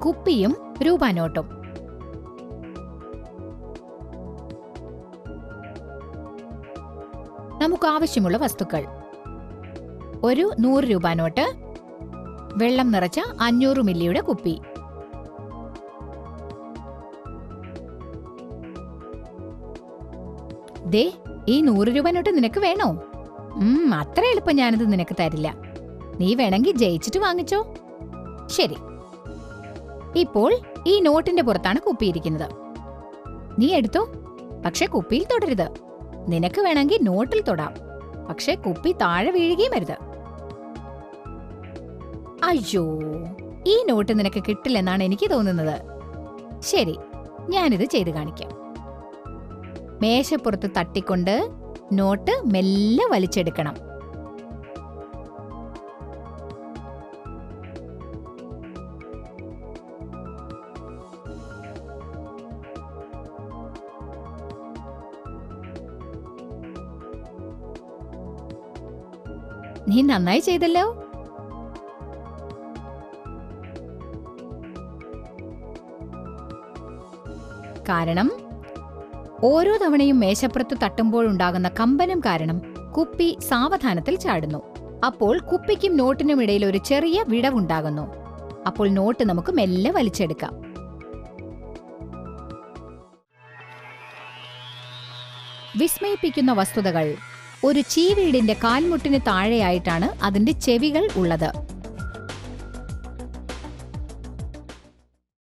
കുപ്പിയും രൂപാനോട്ടും. നമുക്ക് ആവശ്യമുള്ള വസ്തുക്കൾ: ഒരു 100 രൂപ നോട്ട്, വെള്ളം നിറച്ച 500 മില്ലിയുടെ കുപ്പി. ദേ, ഈ 100 രൂപ നോട്ട് നിനക്ക് വേണോ? അത്ര എളുപ്പം ഞാനിത് നിനക്ക് തരില്ല. നീ വേണമെങ്കിൽ ജയിച്ചിട്ട് വാങ്ങിച്ചോ. ശരി, ഇപ്പോൾ ഈ നോട്ടിന്റെ പുറത്താണ് കുപ്പിയിരിക്കുന്നത്. നീ എടുത്തോ, പക്ഷെ കുപ്പിയിൽ തൊടരുത്. നിനക്ക് വേണമെങ്കിൽ നോട്ടിൽ തൊടാം, പക്ഷെ കുപ്പി താഴെ വീഴുകയും അരുത്. അയ്യോ, ഈ നോട്ട് നിനക്ക് കിട്ടില്ലെന്നാണ് എനിക്ക് തോന്നുന്നത്. ശരി, ഞാനിത് ചെയ്ത് കാണിക്കാം. മേശപ്പുറത്ത് തട്ടിക്കൊണ്ട് നോട്ട് മെല്ലെ വലിച്ചെടുക്കണം. നീ നന്നായി ചെയ്തല്ലോ. കാരണം ഓരോ തവണയും മേശപ്പുറത്ത് തട്ടുമ്പോഴുണ്ടാകുന്ന കമ്പനം കാരണം കുപ്പി സാവധാനത്തിൽ ചാടുന്നു. അപ്പോൾ കുപ്പിക്കും നോട്ടിനും ഇടയിൽ ഒരു ചെറിയ വിടവുണ്ടാകുന്നു. അപ്പോൾ നോട്ട് നമുക്ക് മെല്ലെ വലിച്ചെടുക്കാം. വിസ്മയിപ്പിക്കുന്ന വസ്തുതകൾ: ഒരു ചീവീടിന്റെ കാൽമുട്ടിന് താഴെയായിട്ടാണ് അതിന്റെ ചെവികൾ ഉള്ളത്.